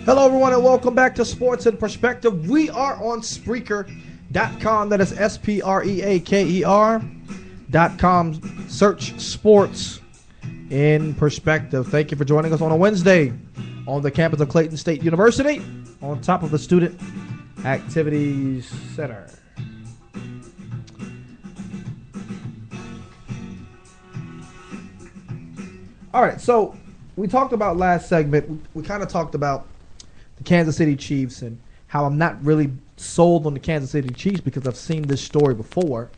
Hello, everyone, and welcome back to Sports in Perspective. We are on Spreaker.com. That is Spreaker.com. Search Sports in Perspective. Thank you for joining us on a Wednesday on the campus of Clayton State University on top of the Student Activities Center. All right, so we talked about last segment. We kind of talked about the Kansas City Chiefs and how I'm not really sold on the Kansas City Chiefs because I've seen this story before.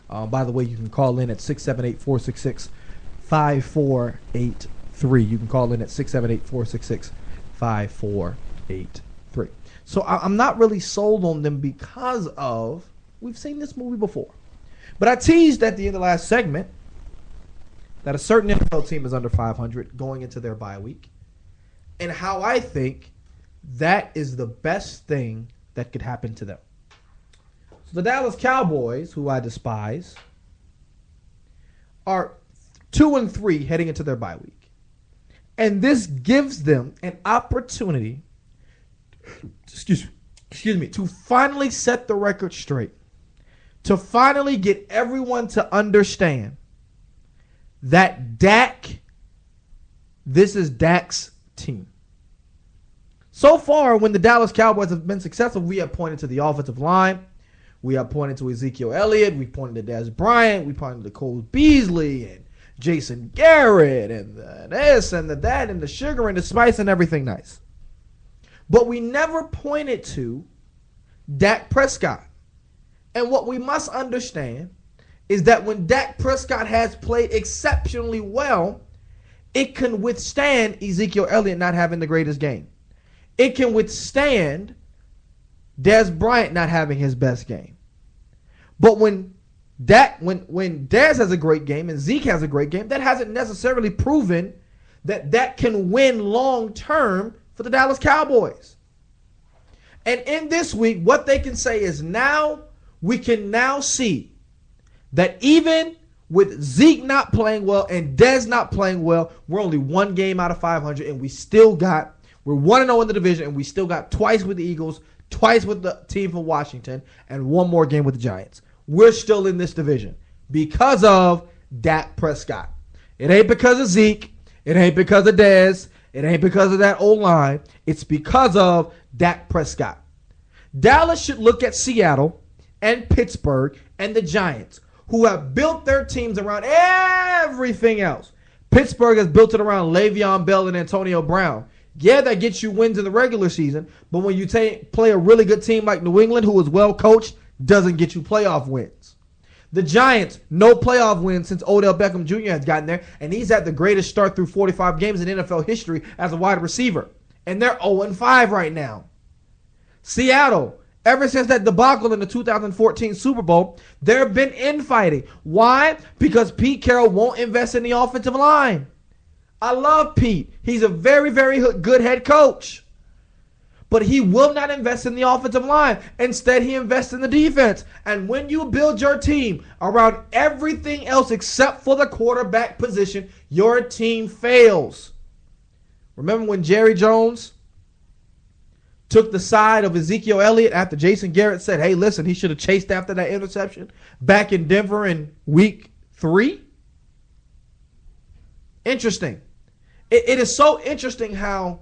By the way, you can call in at 678-466-5483. You can call in at 678-466-5483. So I'm not really sold on them because of we've seen this movie before. But I teased at the end of the last segment that a certain NFL team is under 500 going into their bye week, and how I think that is the best thing that could happen to them. So the Dallas Cowboys, who I despise, are 2-3 heading into their bye week. And this gives them an opportunity, excuse me, to finally set the record straight, to finally get everyone to understand that this is Dak's team. So far, when the Dallas Cowboys have been successful, we have pointed to the offensive line. We have pointed to Ezekiel Elliott. We pointed to Dez Bryant. We pointed to Cole Beasley and Jason Garrett and the this and the that and the sugar and the spice and everything nice. But we never pointed to Dak Prescott. And what we must understand is that when Dak Prescott has played exceptionally well, it can withstand Ezekiel Elliott not having the greatest game. It can withstand Dez Bryant not having his best game. But when Dez has a great game and Zeke has a great game, that hasn't necessarily proven that that can win long term for the Dallas Cowboys. And in this week, what they can say is we can now see that even with Zeke not playing well and Dez not playing well, we're only one game out of 500, and we're 1-0 in the division, and we still got twice with the Eagles, twice with the team from Washington, and one more game with the Giants. We're still in this division because of Dak Prescott. It ain't because of Zeke. It ain't because of Dez. It ain't because of that O-line. It's because of Dak Prescott. Dallas should look at Seattle and Pittsburgh and the Giants, who have built their teams around everything else. Pittsburgh has built it around Le'Veon Bell and Antonio Brown. Yeah, that gets you wins in the regular season, but when you play a really good team like New England, who is well coached, doesn't get you playoff wins. The Giants, no playoff wins since Odell Beckham Jr. has gotten there, and he's had the greatest start through 45 games in NFL history as a wide receiver. And they're 0-5 right now. Seattle, ever since that debacle in the 2014 Super Bowl, there have been infighting. Why? Because Pete Carroll won't invest in the offensive line. I love Pete. He's a very, very good head coach. But he will not invest in the offensive line. Instead, he invests in the defense. And when you build your team around everything else except for the quarterback position, your team fails. Remember when Jerry Jones took the side of Ezekiel Elliott after Jason Garrett said, hey, listen, he should have chased after that interception back in Denver in week 3? Interesting. It is so interesting how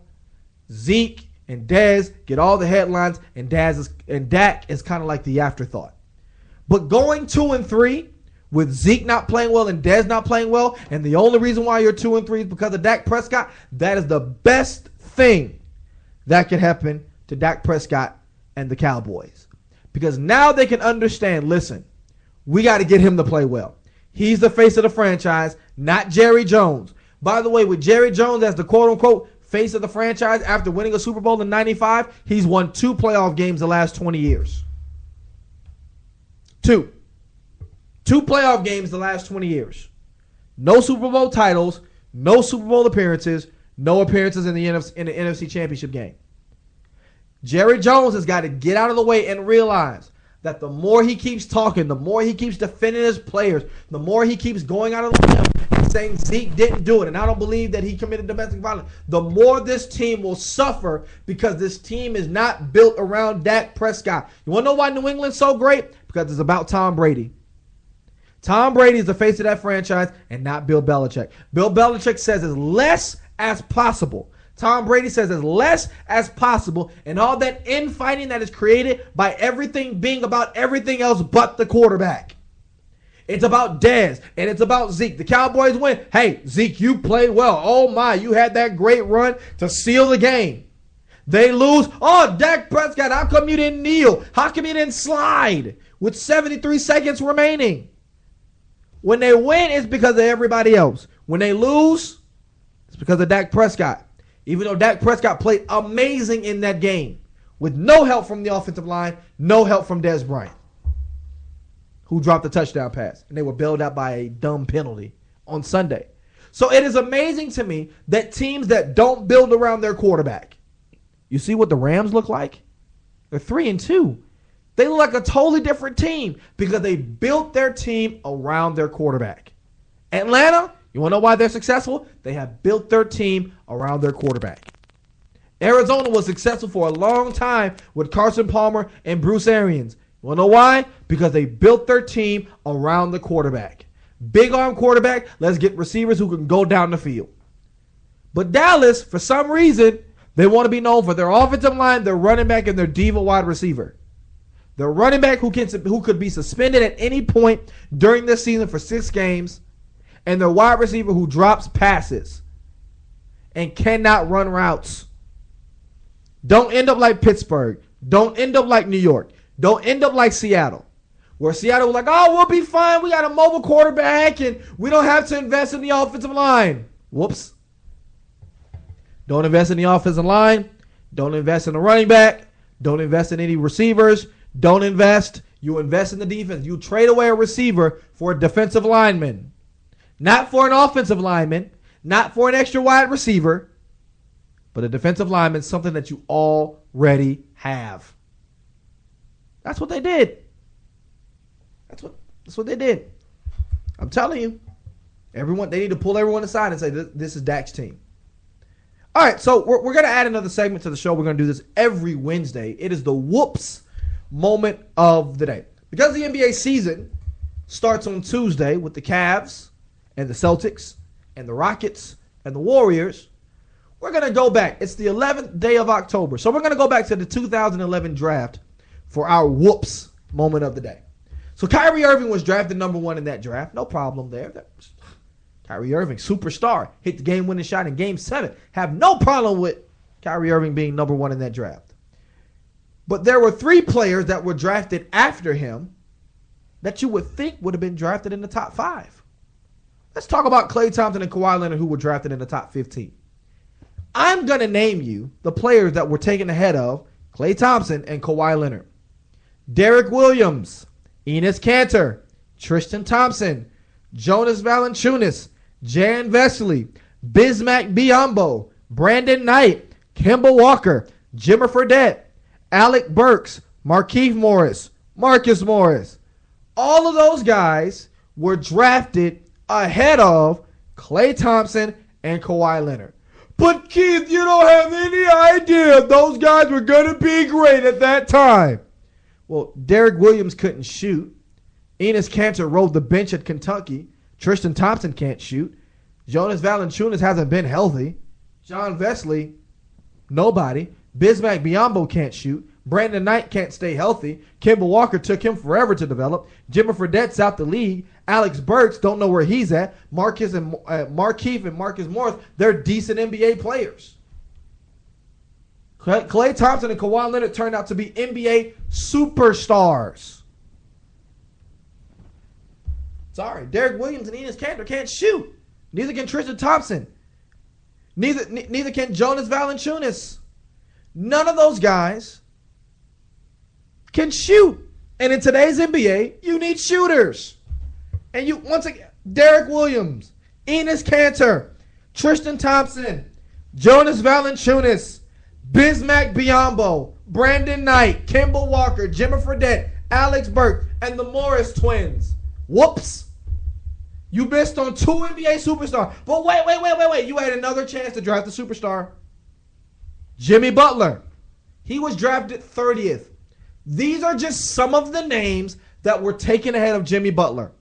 Zeke and Dez get all the headlines and Dak is kind of like the afterthought. But going 2-3 with Zeke not playing well and Dez not playing well, and the only reason why you're 2-3 is because of Dak Prescott, that is the best thing that could happen to Dak Prescott and the Cowboys. Because now they can understand, listen, we got to get him to play well. He's the face of the franchise, not Jerry Jones. By the way, with Jerry Jones as the quote-unquote face of the franchise after winning a Super Bowl in 95, he's won 2 playoff games the last 20 years. 2 playoff games the last 20 years. No Super Bowl titles, no Super Bowl appearances, no appearances in the NFC Championship game. Jerry Jones has got to get out of the way and realize that the more he keeps talking, the more he keeps defending his players, the more he keeps going out of the limb and saying Zeke didn't do it, and I don't believe that he committed domestic violence, the more this team will suffer because this team is not built around Dak Prescott. You want to know why New England's so great? Because it's about Tom Brady. Tom Brady is the face of that franchise and not Bill Belichick. Bill Belichick says as less as possible. Tom Brady says as less as possible, and all that infighting that is created by everything being about everything else but the quarterback. It's about Dez, and it's about Zeke. The Cowboys win. Hey, Zeke, you played well. Oh, my, you had that great run to seal the game. They lose. Oh, Dak Prescott, how come you didn't kneel? How come you didn't slide with 73 seconds remaining? When they win, it's because of everybody else. When they lose, it's because of Dak Prescott. Even though Dak Prescott played amazing in that game with no help from the offensive line, no help from Dez Bryant, who dropped the touchdown pass, and they were bailed out by a dumb penalty on Sunday. So it is amazing to me that teams that don't build around their quarterback, you see what the Rams look like? They're 3-2. They look like a totally different team because they built their team around their quarterback. Atlanta, you want to know why they're successful? They have built their team around their quarterback. Arizona was successful for a long time with Carson Palmer and Bruce Arians. You want to know why? Because they built their team around the quarterback. Big arm quarterback, let's get receivers who can go down the field. But Dallas, for some reason, they want to be known for their offensive line, their running back, and their diva wide receiver. The running back who could be suspended at any point during this season for 6 games, and their wide receiver who drops passes and cannot run routes. Don't end up like Pittsburgh. Don't end up like New York. Don't end up like Seattle, where Seattle was like, oh, we'll be fine. We got a mobile quarterback, and we don't have to invest in the offensive line. Whoops. Don't invest in the offensive line. Don't invest in the running back. Don't invest in any receivers. Don't invest. You invest in the defense. You trade away a receiver for a defensive lineman. Not for an offensive lineman. Not for an extra wide receiver. But a defensive lineman, something that you already have. That's what they did. That's what they did. I'm telling you. They need to pull everyone aside and say, this is Dak's team. All right, so we're going to add another segment to the show. We're going to do this every Wednesday. It is the whoops moment of the day. Because the NBA season starts on Tuesday with the Cavs and the Celtics and the Rockets and the Warriors, we're going to go back. It's the 11th day of October. So we're going to go back to the 2011 draft for our whoops moment of the day. So Kyrie Irving was drafted number 1 in that draft. No problem there. Kyrie Irving, superstar, hit the game-winning shot in Game 7. Have no problem with Kyrie Irving being number 1 in that draft. But there were 3 players that were drafted after him that you would think would have been drafted in the top 5. Let's talk about Klay Thompson and Kawhi Leonard, who were drafted in the top 15. I'm going to name you the players that were taken ahead of Klay Thompson and Kawhi Leonard. Derek Williams, Enes Kanter, Tristan Thompson, Jonas Valanciunas, Jan Vesely, Bismack Biyombo, Brandon Knight, Kemba Walker, Jimmer Fredette, Alec Burks, Markieff Morris, Marcus Morris. All of those guys were drafted ahead of Klay Thompson and Kawhi Leonard. But Keith, you don't have any idea those guys were going to be great at that time. Well, Derek Williams couldn't shoot. Enes Kanter rode the bench at Kentucky. Tristan Thompson can't shoot. Jonas Valanciunas hasn't been healthy. John Vesely, nobody. Bismack Biyombo can't shoot. Brandon Knight can't stay healthy. Kemba Walker took him forever to develop. Jimmer Fredette's out the league. Alex Burks, don't know where he's at. Markieff and Marcus Morris, they're decent NBA players. Klay Thompson and Kawhi Leonard turned out to be NBA superstars. Sorry, Derek Williams and Enes Kanter can't shoot. Neither can Tristan Thompson. Neither can Jonas Valanciunas. None of those guys can shoot. And in today's NBA, you need shooters. And you, once again, Derek Williams, Enes Kanter, Tristan Thompson, Jonas Valanciunas, Bismack Biyombo, Brandon Knight, Kemba Walker, Jimmer Fredette, Alex Burke, and the Morris twins. Whoops. You missed on 2 NBA superstars. But wait. You had another chance to draft a superstar. Jimmy Butler. He was drafted 30th. These are just some of the names that were taken ahead of Jimmy Butler.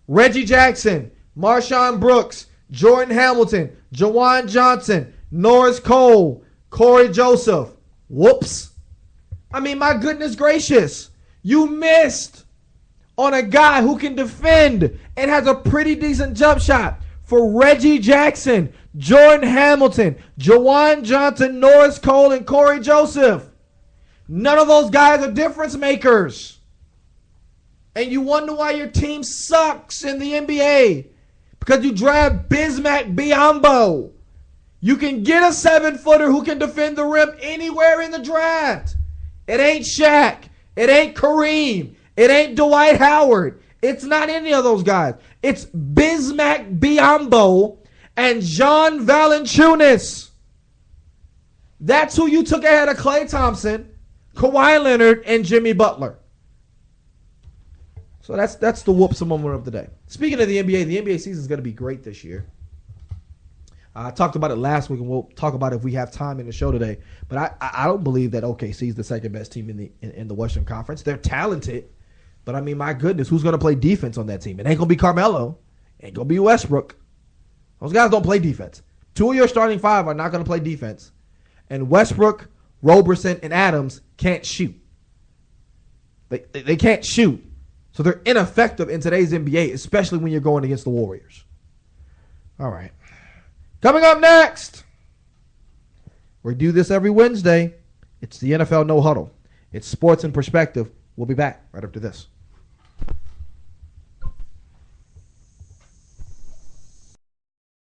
Reggie Jackson, Marshawn Brooks, Jordan Hamilton, Jawan Johnson, Norris Cole, Corey Joseph. Whoops. I mean, my goodness gracious. You missed on a guy who can defend and has a pretty decent jump shot for Reggie Jackson, Jordan Hamilton, Jawan Johnson, Norris Cole, and Corey Joseph. None of those guys are difference makers. And you wonder why your team sucks in the NBA. Because you draft Bismack Biyombo. You can get a 7-footer who can defend the rim anywhere in the draft. It ain't Shaq. It ain't Kareem. It ain't Dwight Howard. It's not any of those guys. It's Bismack Biyombo and John Valanciunas. That's who you took ahead of Klay Thompson, Kawhi Leonard, and Jimmy Butler. So that's the whoops moment of the day. Speaking of the NBA season is going to be great this year. I talked about it last week, and we'll talk about it if we have time in the show today. But I don't believe that OKC is the second best team in the Western Conference. They're talented, but I mean, my goodness, who's going to play defense on that team? It ain't going to be Carmelo. It ain't going to be Westbrook. Those guys don't play defense. 2 of your starting 5 are not going to play defense. And Westbrook, Roberson, and Adams can't shoot. They can't shoot. So they're ineffective in today's NBA, especially when you're going against the Warriors. All right. Coming up next, we do this every Wednesday. It's the NFL No Huddle. It's Sports in Perspective. We'll be back right after this.